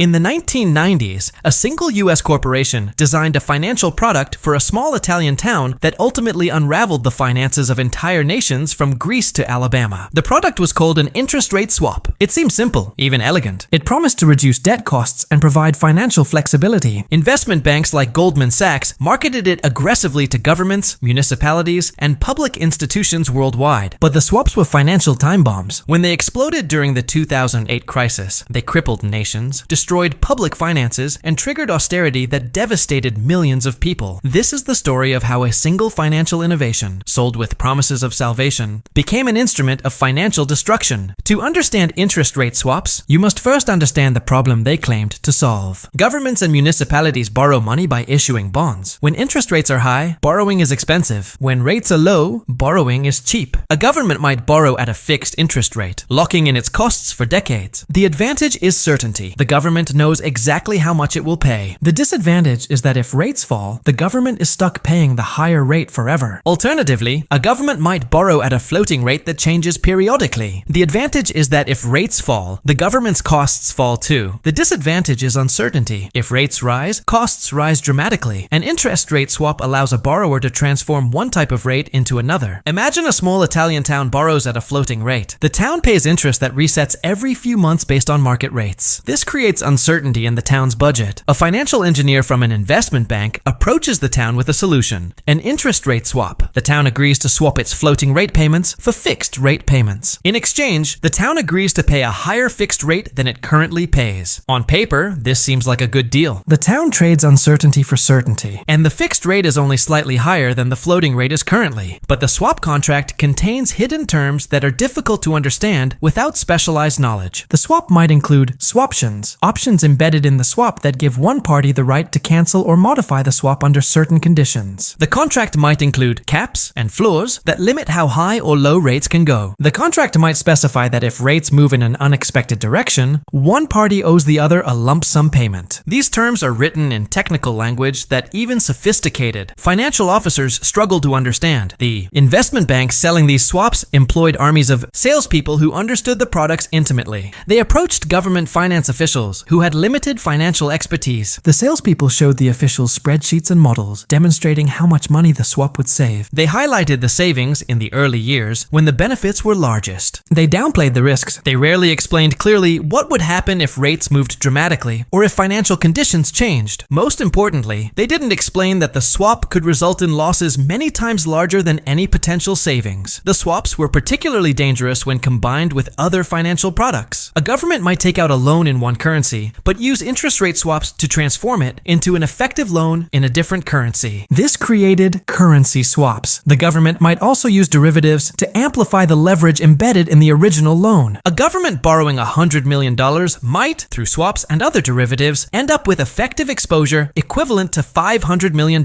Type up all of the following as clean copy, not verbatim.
In the 1990s, a single US corporation designed a financial product for a small Italian town that ultimately unraveled the finances of entire nations from Greece to Alabama. The product was called an interest rate swap. It seemed simple, even elegant. It promised to reduce debt costs and provide financial flexibility. Investment banks like Goldman Sachs marketed it aggressively to governments, municipalities, and public institutions worldwide. But the swaps were financial time bombs. When they exploded during the 2008 crisis, they crippled nations, destroyed public finances, and triggered austerity that devastated millions of people. This is the story of how a single financial innovation, sold with promises of salvation, became an instrument of financial destruction. To understand interest rate swaps, you must first understand the problem they claimed to solve. Governments and municipalities borrow money by issuing bonds. When interest rates are high, borrowing is expensive. When rates are low, borrowing is cheap. A government might borrow at a fixed interest rate, locking in its costs for decades. The advantage is certainty. The government knows exactly how much it will pay. The disadvantage is that if rates fall, the government is stuck paying the higher rate forever. Alternatively, a government might borrow at a floating rate that changes periodically. The advantage is that if rates fall, the government's costs fall too. The disadvantage is uncertainty. If rates rise, costs rise dramatically. An interest rate swap allows a borrower to transform one type of rate into another. Imagine a small Italian town borrows at a floating rate. The town pays interest that resets every few months based on market rates. This creates uncertainty in the town's budget. A financial engineer from an investment bank approaches the town with a solution: an interest rate swap. The town agrees to swap its floating rate payments for fixed rate payments. In exchange, the town agrees to pay a higher fixed rate than it currently pays. On paper, this seems like a good deal. The town trades uncertainty for certainty, and the fixed rate is only slightly higher than the floating rate is currently. But the swap contract contains hidden terms that are difficult to understand without specialized knowledge. The swap might include swaptions, options embedded in the swap that give one party the right to cancel or modify the swap under certain conditions. The contract might include caps and floors that limit how high or low rates can go. The contract might specify that if rates move in an unexpected direction, one party owes the other a lump sum payment. These terms are written in technical language that even sophisticated financial officers struggle to understand. The investment banks selling these swaps employed armies of salespeople who understood the products intimately. They approached government finance officials who had limited financial expertise. The salespeople showed the officials spreadsheets and models demonstrating how much money the swap would save. They highlighted the savings in the early years when the benefits were largest. They downplayed the risks. They rarely explained clearly what would happen if rates moved dramatically or if financial conditions changed. Most importantly, they didn't explain that the swap could result in losses many times larger than any potential savings. The swaps were particularly dangerous when combined with other financial products. A government might take out a loan in one currency, but use interest rate swaps to transform it into an effective loan in a different currency. This created currency swaps. The government might also use derivatives to amplify the leverage embedded in the original loan. A government borrowing $100 million might, through swaps and other derivatives, end up with effective exposure equivalent to $500 million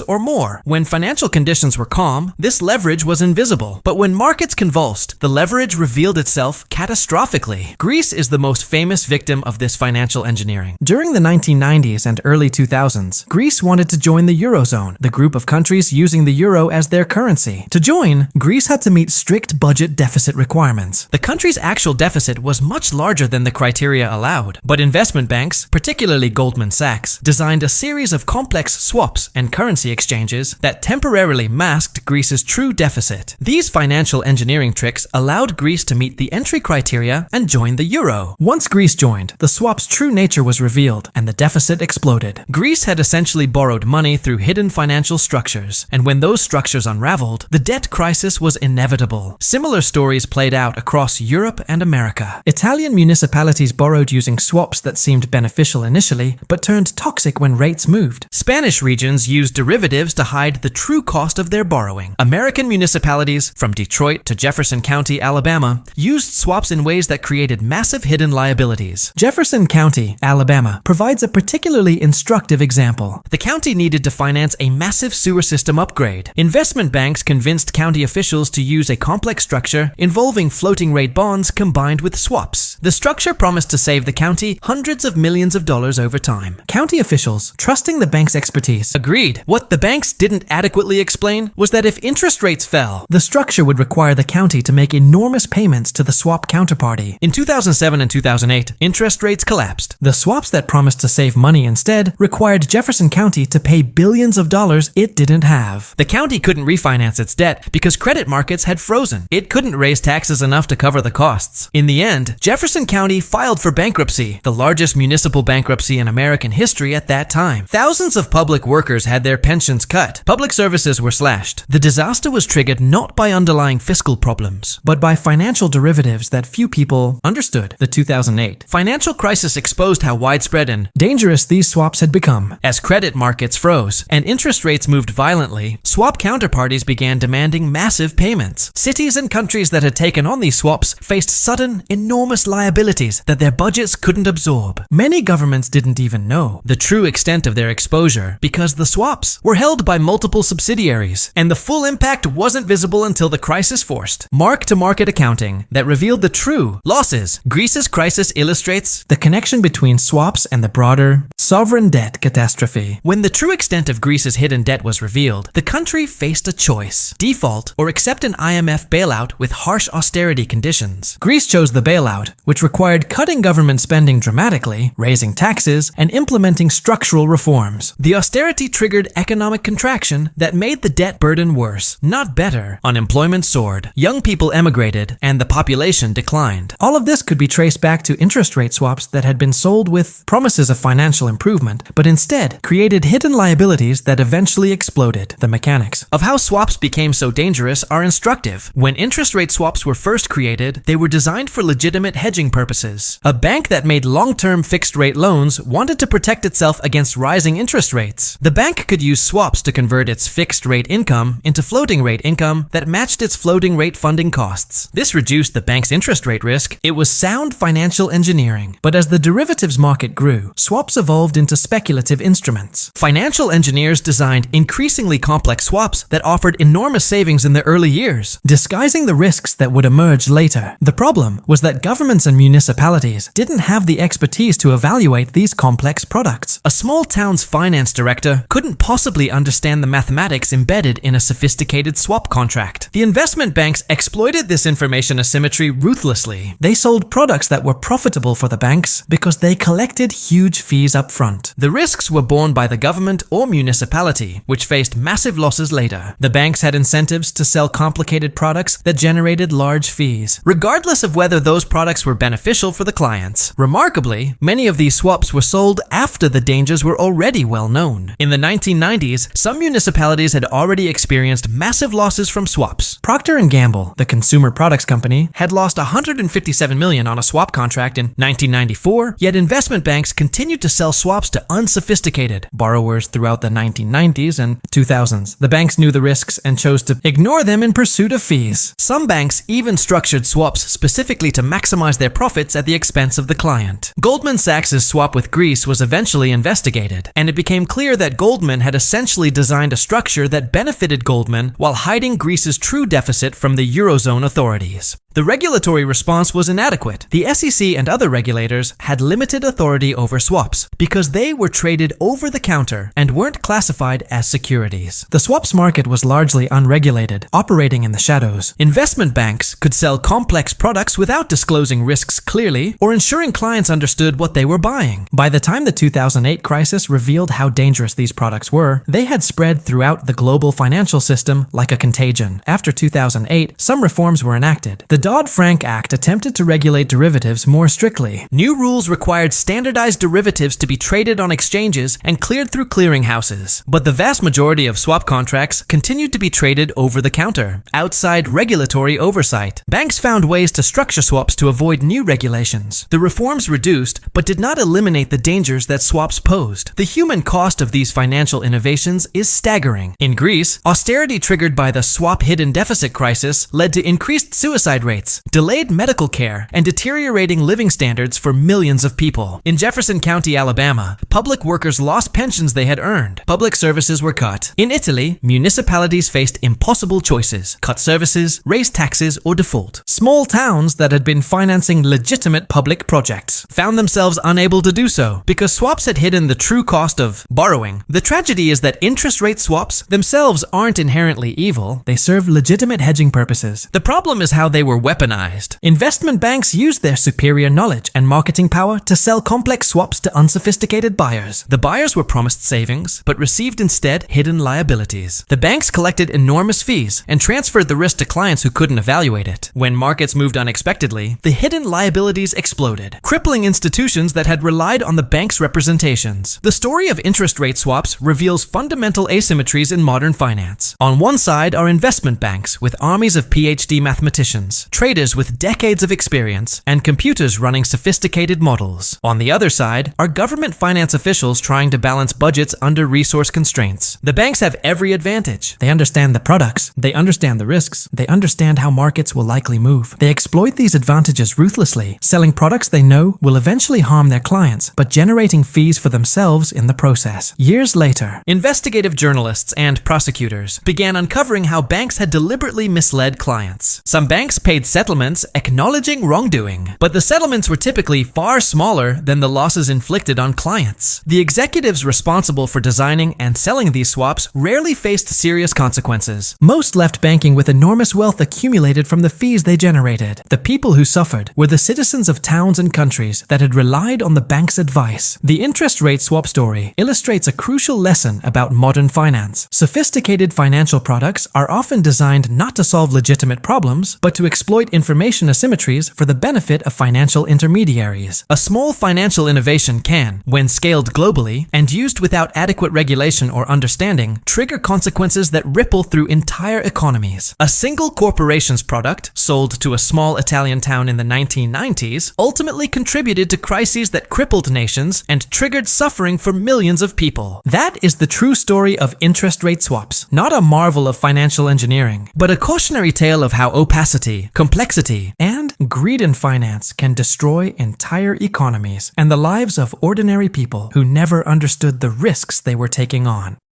or more. When financial conditions were calm, this leverage was invisible. But when markets convulsed, the leverage revealed itself catastrophically. Greece is the most famous victim of this financial engineering. During the 1990s and early 2000s, Greece wanted to join the Eurozone, the group of countries using the euro as their currency. To join, Greece had to meet strict budget deficit requirements. The country's actual deficit was much larger than the criteria allowed, but investment banks, particularly Goldman Sachs, designed a series of complex swaps and currency exchanges that temporarily masked Greece's true deficit. These financial engineering tricks allowed Greece to meet the entry criteria and join the euro. Once Greece joined, the swap's true nature was revealed and the deficit exploded. Greece had essentially borrowed money through hidden financial structures, and when those structures unraveled, the debt crisis was inevitable. Similar stories played out across Europe and America. Italian municipalities borrowed using swaps that seemed beneficial initially, but turned toxic when rates moved. Spanish regions used derivatives to hide the true cost of their borrowing. American municipalities, from Detroit to Jefferson County, Alabama, used swaps in ways that created massive hidden liabilities. Jefferson County, Alabama, provides a particularly instructive example. The county needed to finance a massive sewer system upgrade. Investment banks convinced county officials to use a complex structure involving floating rate bonds combined with swaps. The structure promised to save the county hundreds of millions of dollars over time. County officials, trusting the bank's expertise, agreed. What the banks didn't adequately explain was that if interest rates fell, the structure would require the county to make enormous payments to the swap counterparty. In 2007 and 2008, interest rates collapsed collapsed. The swaps that promised to save money instead required Jefferson County to pay billions of dollars it didn't have. The county couldn't refinance its debt because credit markets had frozen. It couldn't raise taxes enough to cover the costs. In the end, Jefferson County filed for bankruptcy, the largest municipal bankruptcy in American history at that time. Thousands of public workers had their pensions cut. Public services were slashed. The disaster was triggered not by underlying fiscal problems, but by financial derivatives that few people understood. The 2008 financial crisis exposed how widespread and dangerous these swaps had become. As credit markets froze and interest rates moved violently, swap counterparties began demanding massive payments. Cities and countries that had taken on these swaps faced sudden, enormous liabilities that their budgets couldn't absorb. Many governments didn't even know the true extent of their exposure because the swaps were held by multiple subsidiaries, and the full impact wasn't visible until the crisis forced mark-to-market accounting that revealed the true losses. Greece's crisis illustrates the connection between swaps and the broader sovereign debt catastrophe. When the true extent of Greece's hidden debt was revealed, the country faced a choice: default or accept an IMF bailout with harsh austerity conditions. Greece chose the bailout, which required cutting government spending dramatically, raising taxes, and implementing structural reforms. The austerity triggered economic contraction that made the debt burden worse, not better. Unemployment soared, young people emigrated, and the population declined. All of this could be traced back to interest rate swaps that had been sold with promises of financial improvement, but instead created hidden liabilities that eventually exploded. The mechanics of how swaps became so dangerous are instructive. When interest rate swaps were first created, they were designed for legitimate hedging purposes. A bank that made long-term fixed-rate loans wanted to protect itself against rising interest rates. The bank could use swaps to convert its fixed-rate income into floating-rate income that matched its floating-rate funding costs. This reduced the bank's interest rate risk. It was sound financial engineering. But as the derivatives market grew, swaps evolved into speculative instruments. Financial engineers designed increasingly complex swaps that offered enormous savings in the early years, disguising the risks that would emerge later. The problem was that governments and municipalities didn't have the expertise to evaluate these complex products. A small town's finance director couldn't possibly understand the mathematics embedded in a sophisticated swap contract. The investment banks exploited this information asymmetry ruthlessly. They sold products that were profitable for the banks because they collected huge fees up front. The risks were borne by the government or municipality, which faced massive losses later. The banks had incentives to sell complicated products that generated large fees, regardless of whether those products were beneficial for the clients. Remarkably, many of these swaps were sold after the dangers were already well known. In the 1990s, some municipalities had already experienced massive losses from swaps. Procter & Gamble, the consumer products company, had lost $157 million on a swap contract in 1994, yet investment banks continued to sell swaps to unsophisticated borrowers throughout the 1990s and 2000s. The banks knew the risks and chose to ignore them in pursuit of fees. Some banks even structured swaps specifically to maximize their profits at the expense of the client. Goldman Sachs' swap with Greece was eventually investigated, and it became clear that Goldman had essentially designed a structure that benefited Goldman while hiding Greece's true deficit from the Eurozone authorities. The regulatory response was inadequate. The SEC and other regulators had limited authority over swaps because they were traded over the counter and weren't classified as securities. The swaps market was largely unregulated, operating in the shadows. Investment banks could sell complex products without disclosing risks clearly or ensuring clients understood what they were buying. By the time the 2008 crisis revealed how dangerous these products were, they had spread throughout the global financial system like a contagion. After 2008, some reforms were enacted. The Dodd-Frank Act attempted to regulate derivatives more strictly. New rules required standardized derivatives to be traded on exchanges and cleared through clearinghouses. But the vast majority of swap contracts continued to be traded over the counter, outside regulatory oversight. Banks found ways to structure swaps to avoid new regulations. The reforms reduced, but did not eliminate the dangers that swaps posed. The human cost of these financial innovations is staggering. In Greece, austerity triggered by the swap hidden deficit crisis led to increased suicide rates, delayed medical care, and deteriorating living standards for millions of people. In Jefferson County, Alabama, public workers lost pensions they had earned. Public services were cut. In Italy, municipalities faced impossible choices: cut services, raise taxes, or default. Small towns that had been financing legitimate public projects found themselves unable to do so because swaps had hidden the true cost of borrowing. The tragedy is that interest rate swaps themselves aren't inherently evil. They serve legitimate hedging purposes. The problem is how they were weaponized. Investment banks used their superior knowledge and marketing marketing power to sell complex swaps to unsophisticated buyers. The buyers were promised savings, but received instead hidden liabilities. The banks collected enormous fees and transferred the risk to clients who couldn't evaluate it. When markets moved unexpectedly, the hidden liabilities exploded, crippling institutions that had relied on the bank's representations. The story of interest rate swaps reveals fundamental asymmetries in modern finance. On one side are investment banks with armies of PhD mathematicians, traders with decades of experience, and computers running sophisticated models. On the other side are government finance officials trying to balance budgets under resource constraints. The banks have every advantage. They understand the products, they understand the risks, they understand how markets will likely move. They exploit these advantages ruthlessly, selling products they know will eventually harm their clients, but generating fees for themselves in the process. Years later, investigative journalists and prosecutors began uncovering how banks had deliberately misled clients. Some banks paid settlements acknowledging wrongdoing, but the settlements were typically far smaller than the losses inflicted on clients. The executives responsible for designing and selling these swaps rarely faced serious consequences. Most left banking with enormous wealth accumulated from the fees they generated. The people who suffered were the citizens of towns and countries that had relied on the bank's advice. The interest rate swap story illustrates a crucial lesson about modern finance. Sophisticated financial products are often designed not to solve legitimate problems, but to exploit information asymmetries for the benefit of financial intermediaries. A small financial innovation can, when scaled globally and used without adequate regulation or understanding, trigger consequences that ripple through entire economies. A single corporation's product, sold to a small Italian town in the 1990s, ultimately contributed to crises that crippled nations and triggered suffering for millions of people. That is the true story of interest rate swaps, not a marvel of financial engineering, but a cautionary tale of how opacity, complexity, and greed in finance can destroy entire economies and the lives of ordinary people who never understood the risks they were taking on.